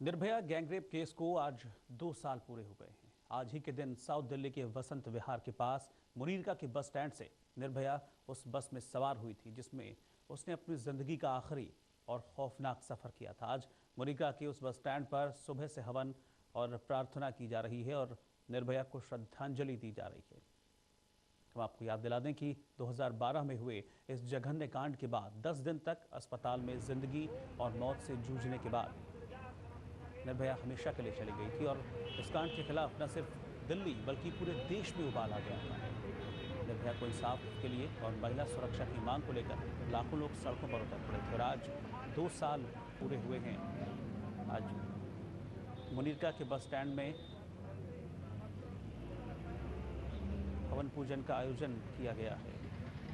Nirbhaya gangrape case को आज 2 साल पूरे हो गए हैं। आज ही के दिन साउथ दिल्ली के वसंत विहार के पास मुनीरका के बस स्टैंड से निर्भया उस बस में सवार हुई थी जिसमें उसने अपनी जिंदगी का आखिरी और खौफनाक सफर किया था। आज मुनीरका के उस बस स्टैंड पर सुबह से हवन और प्रार्थना की जा रही है और निर्भया को श्रद्धांजलि दी जा रही है। हम आपको याद दिला दें कि 2012 में हुए इस जघन्य कांड के बाद 10 दिन तक अस्पताल में जिंदगी और मौत से जूझने के बाद निर्भया हमेशा के लिए चली गई थी और इस कांड के खिलाफ न सिर्फ दिल्ली बल्कि पूरे देश में उबाल आ गया था। निर्भया को इंसाफ के लिए और महिला सुरक्षा की मांग को लेकर लाखों लोग सड़कों पर उतर पड़े थे और आज 2 साल पूरे हुए हैं। आज मुनीरका के बस स्टैंड में हवन पूजन का आयोजन किया गया है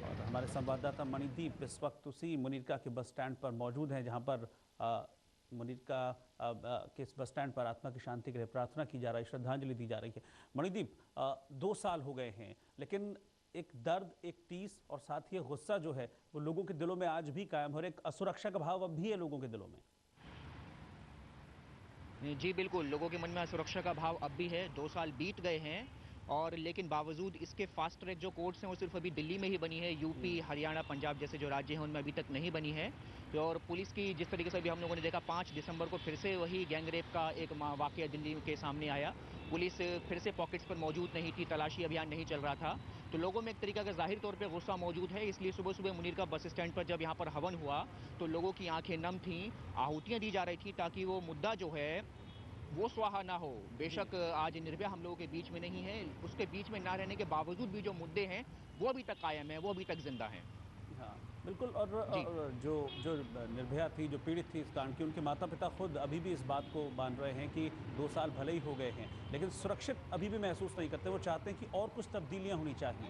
और हमारे संवाददाता मणिदीप इस वक्त उसी मुनीरका के बस स्टैंड पर मौजूद हैं जहां पर मुनीरका के इस बस स्टैंड पर आत्मा की शांति के लिए प्रार्थना की जा रही है, श्रद्धांजलि दी जा रही है। मणिदीप, 2 साल हो गए हैं लेकिन एक दर्द, एक टीस और साथ ही गुस्सा जो है वो लोगों के दिलों में आज भी कायम है और एक असुरक्षा का भाव अब भी है लोगों के दिलों में। जी बिल्कुल, लोगों के मन में असुरक्षा का भाव अब भी है। 2 साल बीत गए हैं और लेकिन बावजूद इसके फास्ट ट्रैक जो कोर्ट्स हैं वो सिर्फ अभी दिल्ली में ही बनी है। यूपी, हरियाणा, पंजाब जैसे जो राज्य हैं उनमें अभी तक नहीं बनी है। और पुलिस की जिस तरीके से भी हम लोगों ने देखा 5 दिसंबर को फिर से वही गैंगरेप का एक वाकया दिल्ली के सामने आया। पुलिस फिर से पॉकेट्स पर मौजूद नहीं थी, तलाशी अभियान नहीं चल रहा था, तो लोगों में एक तरीका का जाहिर तौर पर गुस्सा मौजूद है। इसलिए सुबह सुबह मुनीरका बस स्टैंड पर जब यहाँ पर हवन हुआ तो लोगों की आंखें नम थीं, आहुतियाँ दी जा रही थी ताकि वो मुद्दा जो है वो स्वाहा ना हो। बेशक आज निर्भया हम लोगों के बीच में नहीं है, उसके बीच में ना रहने के बावजूद भी जो मुद्दे हैं वो अभी तक कायम है, वो अभी तक जिंदा हैं। हाँ बिल्कुल। और जो जो निर्भया थी, जो पीड़ित थी इस कांड की, उनके माता पिता खुद अभी भी इस बात को मान रहे हैं कि 2 साल भले ही हो गए हैं लेकिन सुरक्षित अभी भी महसूस नहीं करते। वो चाहते हैं कि और कुछ तब्दीलियां होनी चाहिए।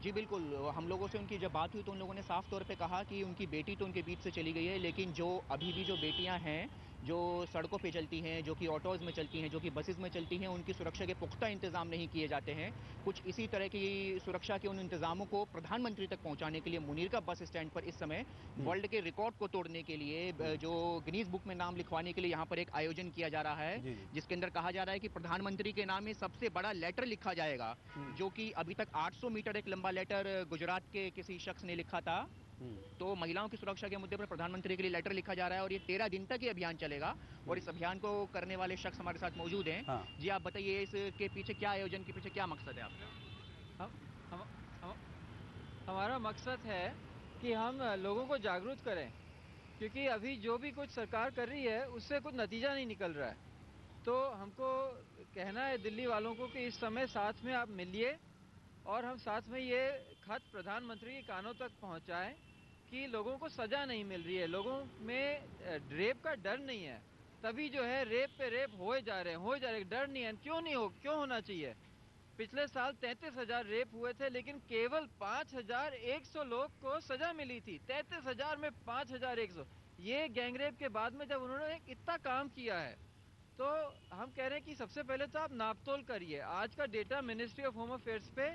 जी बिल्कुल, हम लोगों से उनकी जब बात हुई तो उन लोगों ने साफ तौर पे कहा कि उनकी बेटी तो उनके बीच से चली गई है, लेकिन जो अभी भी जो बेटियां हैं जो सड़कों पे चलती हैं, जो कि ऑटोज़ में चलती हैं, जो कि बसेज़ में चलती हैं, उनकी सुरक्षा के पुख्ता इंतज़ाम नहीं किए जाते हैं। कुछ इसी तरह की सुरक्षा के उन इंतज़ामों को प्रधानमंत्री तक पहुँचाने के लिए मुनीरका बस स्टैंड पर इस समय वर्ल्ड के रिकॉर्ड को तोड़ने के लिए जो गिनीज़ बुक में नाम लिखवाने के लिए यहाँ पर एक आयोजन किया जा रहा है, जिसके अंदर कहा जा रहा है कि प्रधानमंत्री के नाम में सबसे बड़ा लेटर लिखा जाएगा, जो कि अभी तक 800 मीटर एक लंबा लेटर गुजरात के किसी शख्स ने लिखा था। तो महिलाओं की सुरक्षा के मुद्दे पर प्रधानमंत्री के लिए लेटर लिखा जा रहा है और ये 13 दिन तक ये अभियान चलेगा और इस अभियान को करने वाले शख्स हमारे साथ मौजूद हैं। हाँ। जी आप बताइए इसके पीछे क्या आयोजन के पीछे क्या मकसद है आपका? हम हमारा मकसद है कि हम लोगों को जागरूक करें, क्योंकि अभी जो भी कुछ सरकार कर रही है उससे कुछ नतीजा नहीं निकल रहा है। तो हमको कहना है दिल्ली वालों को कि इस समय साथ में आप मिलिए और हम साथ में ये खत प्रधानमंत्री के कानों तक पहुंचाएं कि लोगों को सजा नहीं मिल रही है, लोगों में रेप का डर नहीं है, तभी जो है रेप पे रेप हो जा रहे हैं, डर नहीं है। क्यों होना चाहिए? पिछले साल 33,000 रेप हुए थे लेकिन केवल 5,100 लोग को सजा मिली थी। 33,000 में 5,100। ये गैंगरेप के बाद में जब उन्होंने इतना काम किया है तो हम कह रहे हैं कि सबसे पहले तो आप नापतोल करिए। आज का data ministry of home affairs पे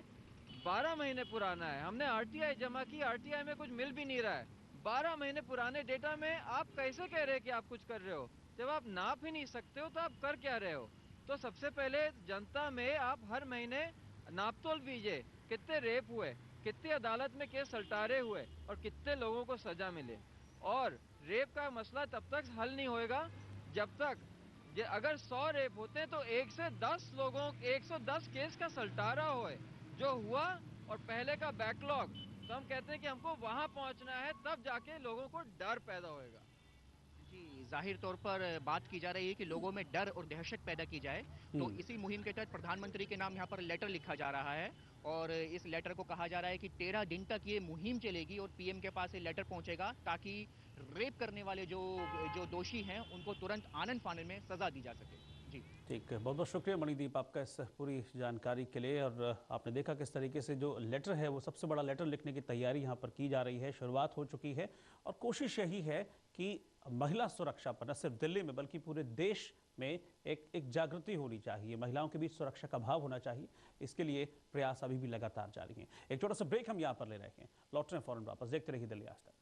12 महीने पुराना है। हमने आरटीआई जमा की, आरटीआई में कुछ मिल भी नहीं रहा है। 12 महीने पुराने डेटा में आप कैसे कह रहे हैं कि आप कुछ कर रहे हो? जब आप नाप ही नहीं सकते हो तो आप कर क्या रहे हो? तो सबसे पहले जनता में आप हर महीने नापतोल कीजिए, कितने रेप हुए, कितने अदालत में केस सलटारे हुए और कितने लोगों को सजा मिले। और रेप का मसला तब तक हल नहीं होएगा जब तक अगर 100 रेप होते हैं तो 110 केस का सलटारा होए जो हुआ और पहले का बैकलॉग। तो हम कहते हैं कि हमको वहां पहुंचना है, तब जाके लोगों को डर पैदा होएगा। जी, जाहिर तौर पर बात की जा रही है कि लोगों में डर और दहशत पैदा की जाए, तो इसी मुहिम के तहत प्रधानमंत्री के नाम यहाँ पर लेटर लिखा जा रहा है और इस लेटर को कहा जा रहा है कि 13 दिन तक ये मुहिम चलेगी और पीएम के पास ये लेटर पहुंचेगा ताकि रेप करने वाले जो दोषी हैं उनको तुरंत आनन फानन में सजा दी जा सके। जी ठीक है, बहुत बहुत शुक्रिया मणिदीप आपका इस पूरी जानकारी के लिए। और आपने देखा किस तरीके से जो लेटर है वो सबसे बड़ा लेटर लिखने की तैयारी यहाँ पर की जा रही है, शुरुआत हो चुकी है और कोशिश यही है कि महिला सुरक्षा पर न सिर्फ दिल्ली में बल्कि पूरे देश में एक जागृति होनी चाहिए, महिलाओं के बीच सुरक्षा का भाव होना चाहिए। इसके लिए प्रयास अभी भी लगातार जारी हैं। एक छोटा सा ब्रेक हम यहाँ पर ले रहे हैं, लौट रहे हैं फौरन वापस। देखते रहिए दिल्ली आज तक।